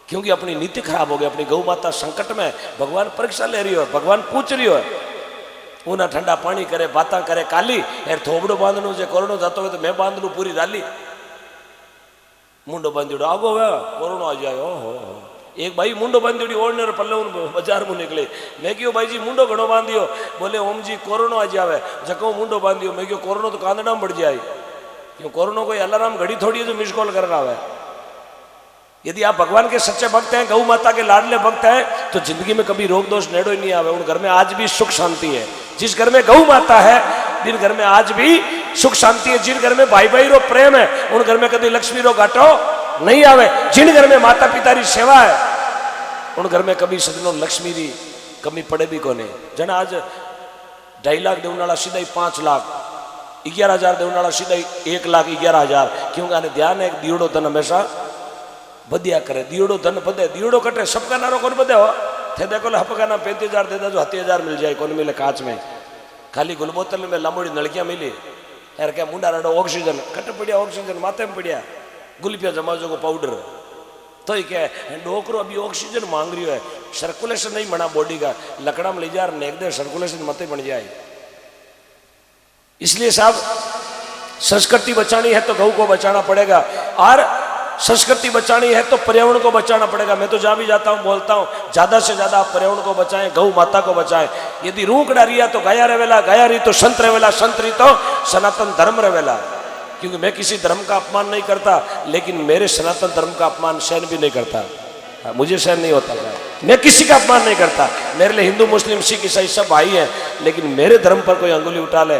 क्योंकि अपनी नीति खराब हो गई। अपनी गौ माता संकट में, भगवान परीक्षा ले रही हो, भगवान पूछ रही हो। ऊना ठंडा पानी करे, बाता करे काली, यार थोबड़ो बांधनु जे कोरोनो जातो हो तो मैं बांध लू पूरी राली। मुंडो बांधियोड़ो आगो वे कोरोनो आ जाए। हो एक भाई मुंडो बांधियोड़ी ओढ़ने पल्ले बाजार में निकले। मैं क्यों भाई जी मुंडो घणो बांधियो? बोले ओम जी कोरोनो आ जावे। जको मुंडो बांधियो। मैं क्यों कोरोनो तो कांदड़ा में बढ़ जाए। क्यों कोरोनो कोई अलार्म घड़ी थोड़ी है जो मिस कॉल कर रहा है। यदि आप भगवान के सच्चे भक्त हैं, गौ माता के लाडले भक्त हैं, तो जिंदगी में कभी रोग दोष नेड़ो ही नहीं आवे। उन घर में आज भी सुख शांति है। जिस घर में गौ माता है, जिन घर में आज भी सुख शांति है, जिन घर में भाई भाई रो प्रेम है, उन घर में कभी लक्ष्मी रो घाटो नहीं आवे। जिन घर में माता पिता री सेवा है, उन घर में कभी सजनों लक्ष्मी री कमी पड़े भी कोने। जन आज 2.5 लाख देवनाला सीधा 5 लाख, 11,000 देवनाला सीधा 1,11,000। क्योंकि आने ध्यान है, दियोड़ो धन हमेशा बदिया करे। दियोड़ो धन बदे, दियोड़ो कटे, सबका नारो कौन बदे हो थे। देखो हपका ना 35,000 दे दो, 30,000 मिल जाए। कौन मिले कांच में, खाली गुलबोतल में लंबोड़ी नलकियां मिली। यार क्या मुंडा रडो ऑक्सीजन कट पड़िया, ऑक्सीजन माथे में पड़िया, गुलपिया जमाजो को पाउडर। तो ही क्या है, डोकरो अभी ऑक्सीजन मांग रही है। सर्कुलेशन नहीं बना बॉडी का, लकड़ा में ले जा नेक दे, सर्कुलेशन मत बन जाए। इसलिए साहब संस्कृति बचानी है तो गौ को बचाना पड़ेगा, और संस्कृति बचानी है तो पर्यावरण को बचाना पड़ेगा। मैं तो जहां भी जाता हूं बोलता हूं, ज्यादा से ज्यादा आप पर्यावरण को बचाएं, गौ माता को बचाएं। यदि रूख डारिया तो गाया रेवेला, गाया रही तो संत रेवेला, संत रही तो सनातन धर्म रेवेला। क्योंकि मैं किसी धर्म का अपमान नहीं करता, लेकिन मेरे सनातन धर्म का अपमान सहन भी नहीं करता। मुझे सहन नहीं होता। मैं किसी का अपमान नहीं करता। मेरे लिए हिंदू मुस्लिम सिख ईसाई सब भाई हैं, लेकिन मेरे धर्म पर कोई अंगुली उठा ले,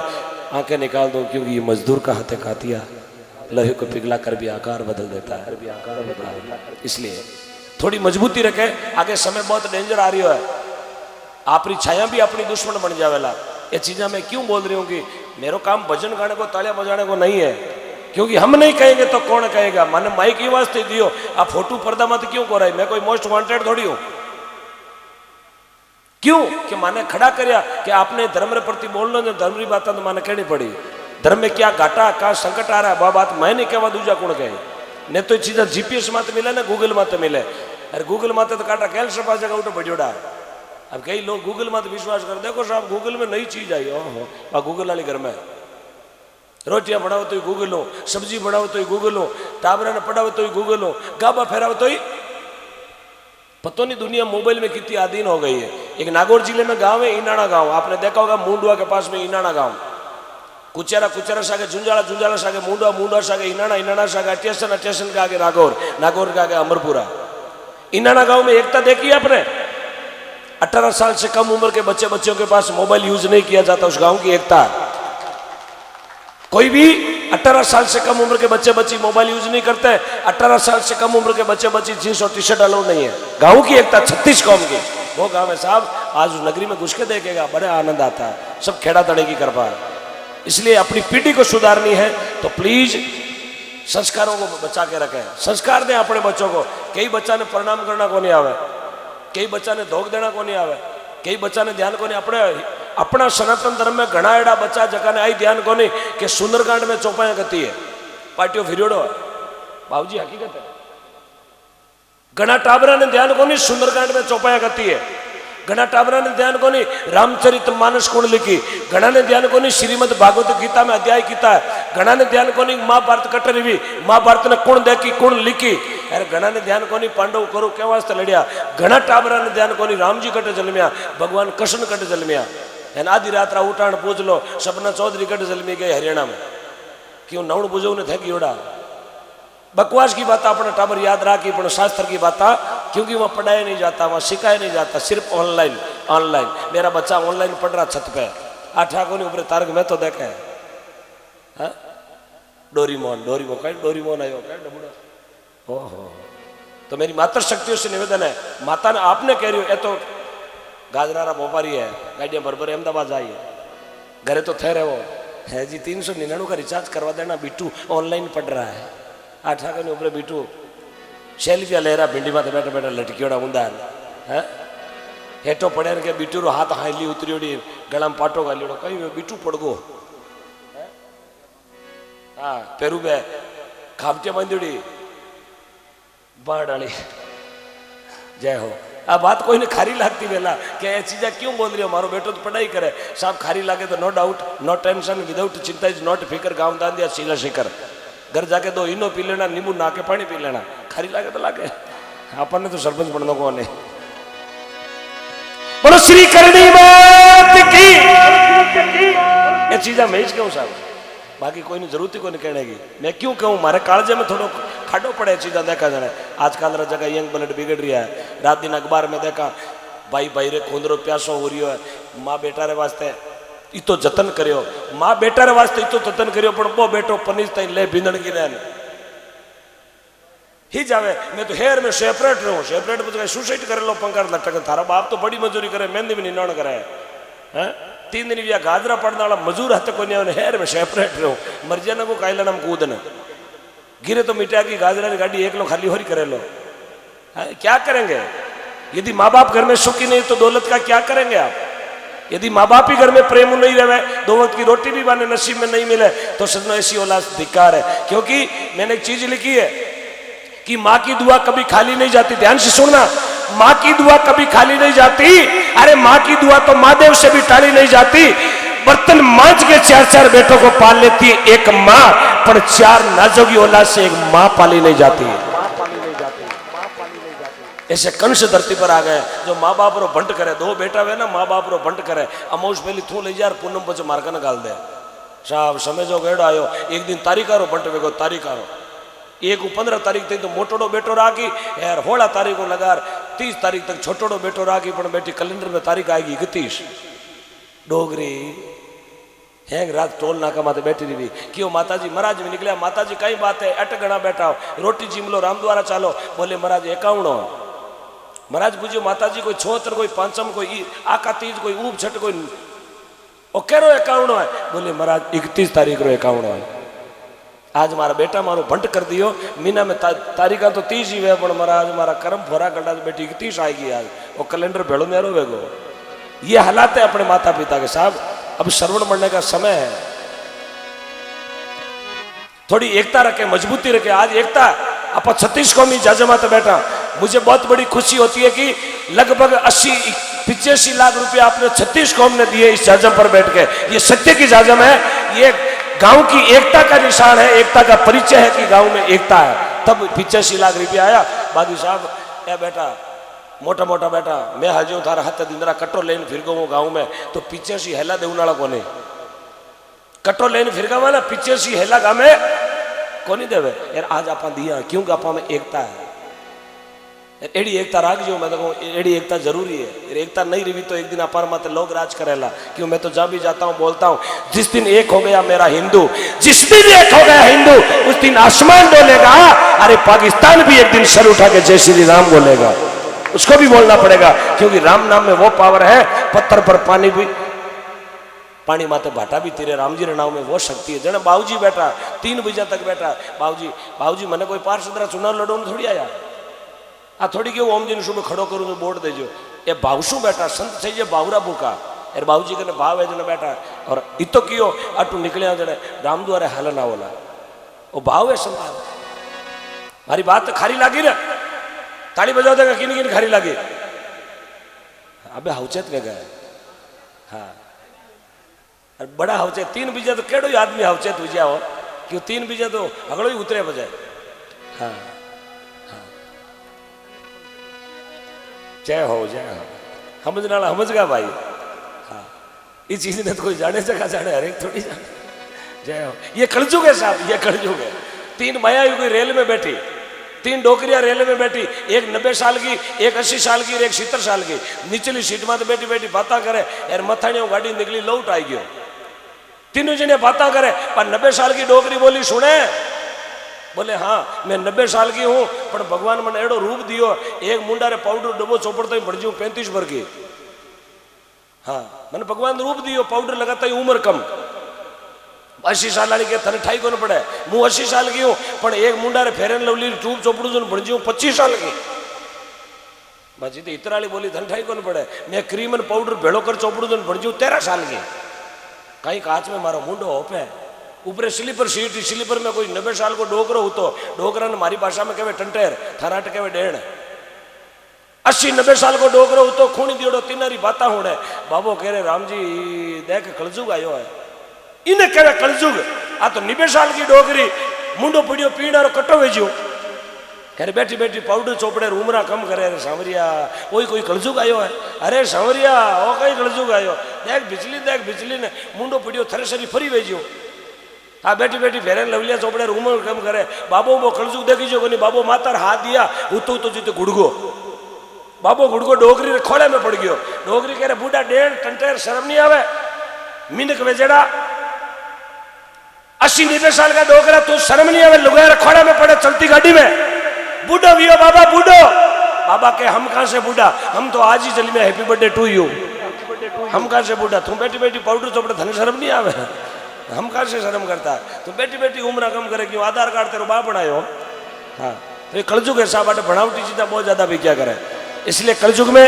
आंखें निकाल दो। क्योंकि ये मजदूर का हाथे खातिया लोहे को पिघला कर भी आकार बदल देता है। इसलिए थोड़ी मजबूती रखें। आगे समय बहुत डेंजर आ रही है। आपरी छाया भी अपनी दुश्मन बन जावेला। ये चीजें मैं क्यों बोल रही हूँ कि मेरा काम भजन गाने को, तालियां बजाने को नहीं है। क्योंकि हम नहीं कहेंगे तो कौन कहेगा। माने माइक की वास्ते दियो, आप फोटो पर्दा मत क्यों को रही। मैं कोई मोस्ट वांटेड थोड़ी हूं। क्यों कि माने खड़ा करया कि आपने धर्म रे प्रति बोलना, धर्म री बात तो माने कहनी पड़ी। धर्म में क्या घाटा का संकट आ रहा है, वह बात मैं नहीं कहवा, दूजा कौन कहे। ने तो चीजें जीपीएस मत मिले ना, गूगल मत मिले। अरे गूगल मत तो काटा कैंसर पास जगह उठो बढ़ियोड़ा। अब कई लोग गूगल मत विश्वास कर, देखो साहब गूगल में नई चीज आई। ओहो गूगल वाली घर में रोटियां बनाओ तो ही गूगल हो, सब्जी बनाओ तो ही गूगल हो, टाबरा ने पढ़ाओ तो ही गूगल हो, गाबा फेराओ तो ही। पता नहीं दुनिया मोबाइल में कितनी आधीन हो गई है। एक नागौर जिले में गांव है इनाना गांव, आपने देखा होगा मुंडवा के पास में इनाना गांव। कुचेरा कुचेरा सागे, झुंझाला झुंझाला सागे, मुंडवा मुंडवा सागे, इनाना इनाना सागे, स्टेशन स्टेशन के आगे नागौर, नागौर के आगे अमरपुरा। इनाना गांव में एकता देखी आपने? 18 साल से कम उम्र के बच्चों के पास मोबाइल यूज नहीं किया जाता। उस गांव की एकता। कोई भी 18 साल से कम उम्र के बच्चे मोबाइल यूज नहीं करते। 18 साल से कम उम्र के बच्चे जींस और टी शर्ट अलाउड नहीं है। गांव की एकता 36 कौम की वो गांव है साहब। आज उस नगरी में घुस के देखेगा, बड़े आनंद आता है। सब खेड़ा तड़े की कृपा है। इसलिए अपनी पीढ़ी को सुधारनी है तो प्लीज संस्कारों को बचा के रखें। संस्कार दें अपने बच्चों को। कई बच्चा ने प्रणाम करना को नहीं आवे, कई बच्चा ने धोख देना को नहीं आवे, कई बच्चा ने ध्यान को नहीं। अपना सनातन धर्म में घना एड़ा बच्चा जगह ने आई ध्यान को नहीं कि सुंदरकांड में चौपाया करती है, पार्टियों फिरियोड़ो बाबूजी हकीकत है। घना टाबरा ने ध्यान को नहीं सुंदरकांड में चौपाया करती है। घना टाबरा ने ध्यान को नहीं रामचरित मानस कौन लिखी। घना ने ध्यान को नहीं श्रीमद भागवत गीता में अध्याय किता है। घना ने ध्यान को नहीं महाभारत कटरी हुई, महाभारत ने कौन देखी कौन लिखी। अरे घना ने ध्यान को नहीं पांडव करो क्या वास्ते लड़िया। घना टाबरा ने ध्यान को नहीं राम जी कटे जन्मिया, भगवान कृष्ण कटे जन्मिया। आधी रात उठाण पूछ लो सपना चौधरी कटे जन्मी गए हरियाणा में। क्यों नवण बुझो ने थे योड़ा बकवास की बात अपना टाबर याद रखी, पर शास्त्र की बात। क्योंकि वहाँ पढ़ाया नहीं जाता, वहाँ सिखाया नहीं जाता, सिर्फ ऑनलाइन ऑनलाइन। मेरा बच्चा ऑनलाइन पढ़ रहा छत पे। आठा को नहीं ऊपर तारक में तो देखा है डोरीमोन डोरीमोन कहीं डोरीमोन आयो कहीं। ओहो तो मेरी मातृ शक्तियों से निवेदन है, माता ने आपने कह रही हो। ये तो गाजरारा व्यापारी है, गाड़ियाँ भर भर अहमदाबाद आई है, घरे तो ठहरे वो है जी। 399 का रिचार्ज करवा देना, बिट्टू ऑनलाइन पढ़ रहा है। आठा को नहीं ऊपर बिट्टू सेल्फिया ले रहा भिंडी माथे बैठा बैठा लटकियोड़ा ऊंधा है। हेठो पड़े के बीटू रो हाथ हाईली उतरियोड़ी गला में पाटो गालियोड़ो कहीं बीटू पड़गो। हाँ पेरू बे खापटे बांधियोड़ी बाढ़ डाली जय हो। आ बात कोई ने खारी लगती वेला कि ये चीज़ा क्यों बोल रही हो, मारो बेटो तो पढ़ाई करे साहब, खारी लगे तो no doubt, no tension, without चिंता इज नॉट फिकर, गाँव दान दिया शीला शिकर, घर जाके दो इनो पी लेना, नींबू ना के पानी पी लेना, खारी लागे तो लागे, अपन ने तो सरपंच बनना को ने। बोलो श्री करनी बात की, ये चीज़ा मैं क्यों साहब, बाकी कोई नहीं जरूरत ही कोई नहीं कहने की, मैं क्यों कहूँ, मारे कालजे में थोड़ा खाडो पड़े चीज़ा देखा जाए। आजकल जगह यंग ब्लड बिगड़ रहा है, रात दिन अखबार में देखा भाई भाई रे खोंदरो प्यासो हो रही है, माँ बेटा रे वास्ते इतो जतन करियो, माँ बेटा रे वास्ते इतो जतन करियो, पण वो बेटो पनीर तई ले भींदण की रहन ही जावे। मैं तो हेयर में सेपरेट रहूं, सेपरेट बच सुसाइड करे लो पंखा लटक, थारा बाप तो बड़ी मजूरी करे, मेहंदी भी निनाण करे हैं, 3 दिन भी गाजरा पड़ने वाला मजूर हाथ को नहीं, हेयर में सेपरेट रहूं, मर्जिया ना को कायला नाम कूदन गिरे तो मिटा की गाजरा की गाड़ी एक लो खाली हो रही करे लो, क्या करेंगे? यदि माँ बाप घर में सुखी नहीं तो दौलत का क्या करेंगे आप? यदि माँ बाप ही घर में प्रेम नहीं रहे, 2 वक्त की रोटी भी बने नसीब में नहीं मिले, तो सजनो ऐसी औलाद धिक्कार है। क्योंकि मैंने एक चीज लिखी है कि माँ की दुआ कभी खाली नहीं जाती, ध्यान से सुनना, माँ की दुआ कभी खाली नहीं जाती। अरे माँ की दुआ तो महादेव से भी टाली नहीं जाती। बर्तन मांझ के 4-4 बेटों को पाल लेती है एक माँ, पर 4 नाजोगी औलाद से एक माँ पाली नहीं जाती है। ऐसे कंस धरती पर आ गए जो माँ बाप रो भंट करे, 2 बेटा वे ना माँ बाप रो भंट करे, अमोश पहली थू ले जा पूनम पचे मारका न गाल दे साहब, समय जो गेड़ो आयो एक दिन तारीखारो भंट वेगो, तारीखारो एक 15 तारीख तक तो मोटोड़ो बेटो राखी यार, 16 तारीख को लगार 30 तारीख तक छोटोड़ो बेटो राखी, पर बेटी कैलेंडर में तारीख आएगी 31 डोगरी हैंग रात टोल नाका माते बैठी रही क्यों माता जी, महाराज भी निकलिया, माता जी कई बात है, अट गणा बैठा हो, रोटी जिमलो राम द्वारा चालो, बोले महाराज 51, महाराज पूछो माता जी कोई 76, कोई 5, कोई आका 30, कोई ऊब छठ, कोई केरो 51 है, बोले महाराज 31 तारीख रो 51 है। आज मारा बेटा मारो भंट कर दियो, मीना में तारीखा तो 30 ही वे, पर महाराज मारा कर्म फोरा गड्ढा बेटी 31 आएगी आज, वो कैलेंडर भेड़ो मेरो वेगो। ये हालात है अपने माता पिता के साहब। अब श्रवण बढ़ने का समय है, थोड़ी एकता रखे, मजबूती रखे। आज एकता आप 36 कौमी जाजमाते बैठा, मुझे बहुत बड़ी खुशी होती है कि लगभग 80-85 लाख रुपया आपने 36 कौम ने दिए इस जाजम पर बैठ के। ये सत्य की जाजम है, ये गांव की एकता का निशान है, एकता का परिचय है कि गांव में एकता है। तब 85 लाख रुपया आया। बागी साहब ए बेटा, मोटा मोटा बेटा, मैं हाजू थारा हाथ दिंदरा कट्टो लेन फिर गो गाँव में, तो 85 हेला देवनाला कोने कट्टो लेन फिर गवा ना, 85 हेला गा में कोनी देवे यार। आज आप दिया क्योंकि आप में एकता है, एड़ी एकता राख जो, मैं तो एड़ी एकता जरूरी है। एकता नहीं रही तो एक दिन अपार मत लोग राज करेला। क्यों मैं तो जब भी जाता हूँ बोलता हूँ, जिस दिन एक हो गया मेरा हिंदू, जिस दिन एक हो गया हिंदू, उस दिन आसमान डोलेगा। अरे पाकिस्तान भी एक दिन सर उठा के जय श्री राम बोलेगा, उसको भी बोलना पड़ेगा, क्योंकि राम नाम में वो पावर है। पत्थर पर पानी भी, पानी माते भाटा भी तेरे राम जी रे नाम में वो शक्ति है। जने बाबूजी बैठा 3 बजे तक बैठा, बाबूजी मैंने कोई पार्षद चुनाव लड़ो थोड़ी आया, आ थोड़ी क्यों ओम जी ने सुबह खड़ो करूँ तो वोट देजो। ये बाबूशू बैठा संत चाहिए बावरा भूखा यार, बाबूजी के भाव है जने बैठा, और इतो कियो अटू निकलिया जने राम द्वारे हल ना बोला, वो भाव है संत। मारी बात तो खारी लागी ना, ताली बजाओ देगा किन किन खारी लगी। अबे हवचेत में गए, हाँ बड़ा हवचेत 3 बीजे तो केड़ो आदमी हवचेत बुझिया हो, क्यों 3 बीजे तो अगड़ो ही उतरे बजाय। हाँ हाँ जय हो समझना समझ गया भाई। हाँ ये चीज ने तो कोई जाने जगह जाने, हर एक थोड़ी जाने। जय हो। ये कलजुग है साहब, ये कलजुग है। 3 माया कोई रेल में बैठी, 3 डोकरिया रेल में बैठी, एक 90 साल की, एक 80 साल की, एक 70 साल की। निचली सीट में तो बैठी बैठी बातें करे यार, मथाणियों गाड़ी निकली लौट आई गयो। 3 जने बातें करे, पर 90 साल की डोकरी बोली सुने, बोले हाँ मैं 90 साल की हूँ, पर भगवान मैंने एड़ो रूप दियो, एक मुंडा रे पाउडर डबो चौपड़ता ही बढ़ जाऊँ 35 भर की। हाँ मैंने भगवान रूप दियो, पाउडर लगाता ही उम्र कम। 80 साल वाली के थने ठाई को न पड़े, मुँह 80 साल की हूँ, पर एक मुंडा रे फेरन लवली ट्यूब चौपड़ू जो बढ़ जाऊँ 25 साल की। बाजी तो इतरा वाली बोली धन ठाई को न पड़े, मैं क्रीम पाउडर भेड़ो कर चौपड़ू जो बढ़ जाऊँ 13 साल की। कहीं कांच में मारो मुंडो होपे, ऊपर स्लीपर सीट, स्लीपर में कोई 90 साल को डोकरो हो, तो डोकरा ने मारी भाषा में कहे टंटेर, थराट कहे डेढ़। 80-90 साल को डोकरो तो खूणी दियोड़ो तिनारी बाता होने बाबो कह रहे राम जी देख कलजुग आयो है इन्हें कह रहे कलजुग आ तो 90 साल की डोकरी मुंडो पड़ियो पीड़ा रो कटो वेजो कह रहे बैठी बैठी पाउडर चोपड़े उमरा कम करे अरे सांवरिया वही कोई कलजुग आयो है अरे सांवरिया ओ कई कलजुग आयो देख बिजली ने मुंडो पड़ियो थरेसरी फरी वेजो हाँ बैठी बैठी फेरे लवलिया चोपड़े उमर कम करे बाबो वो कलजुग देखी जो कोनी बाबो मातार हाथ दिया उतो तो जीते गुड़गो बाबो गुड़गो डोगरी रे खोले में पड़ गयो डोगरी कह रहे बूढ़ा डेढ़ टंटेर शर्म नहीं आवे मिनक वेजड़ा 80-90 साल का डोगरा तू शर्म नहीं आवे लुगाया खोले में पड़े चलती गाड़ी में बूढ़ो वियो बाबा बूढ़ो बाबा के हम कहां से बूढ़ा हम तो आज ही जल्दी में हैप्पी बर्थडे टू यू हम कहां से बूढ़ा तू बैठी बैठी पाउडर चोपड़े धन शर्म नहीं आवे हम कहां से शर्म करता तू बैठी बैठी उम्र कम करे क्यों आधार कार्ड तेरे बाप बनायो हाँ तो ये कलजुग है साहब बनावटी चीजें बहुत ज्यादा भी क्या करे इसलिए कलयुग में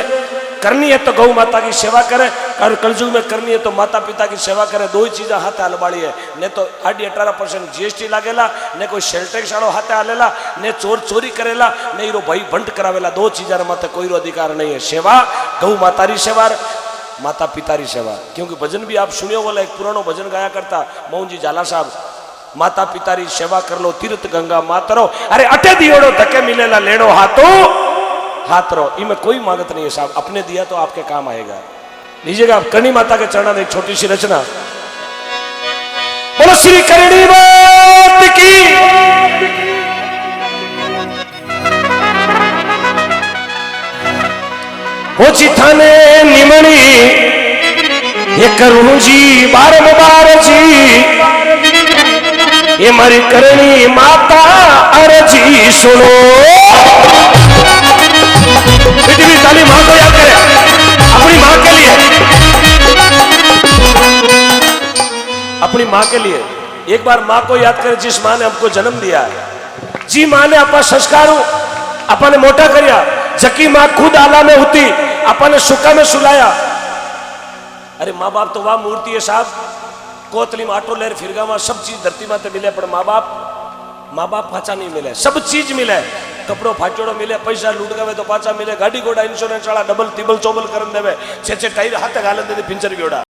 करनी है तो गौ माता की सेवा करे और कलयुग में करनी है तो माता पिता की सेवा करे दो ही चीजा हाथ हलबाड़ी है ने तो 18% जीएसटी लागेला ने कोई सेल टैक्स वालों हाथे हालेला ने चोर चोरी करेला ने रो भाई बंट करावेला दो चीजा माथे कोई रो अधिकार नहीं है सेवा गौ माता री सेवा माता पिता री सेवा क्योंकि भजन भी आप सुनियो बोला एक पुरानो भजन गाया करता मोहन जी झाला साहब माता पिता री सेवा कर लो तीर्थ गंगा मातरो अरे अटे दियोड़ो धक्के मिलेला लेनो हाथ रो इनमें कोई मांगत नहीं है साहब अपने दिया तो आपके काम आएगा लीजिएगा आप करणी माता के चरणों में एक छोटी सी रचना बोलो श्री करणी मात की हो थाने निमणी ये करूं जी बारंबार जी ये मारी करणी माता अर्जी सुनो ताली मां को याद करें अपनी मां के लिए अपनी मां के लिए एक बार मां को याद करें जिस मां ने हमको जन्म दिया है जी मां ने अपना संस्कार अपने मोटा करिया जकी मां खुद आला में होती अपने सुखा में सुलाया अरे माँ बाप तो वह मूर्ति है साहब कोतली में आटो लेर फिरगा में सब चीज धरती माते मिले पर माँ बाप पाचा नहीं मिले सब चीज मिले कपड़ो फाचोड़ो मिले पैसा लूट गए तो पाचा मिले गाड़ी घोड़ा इंश्योरेंस वाला डबल तिबल चौबल कर देवे छे टायर हाथ गालन दे पिंचर गोड़ा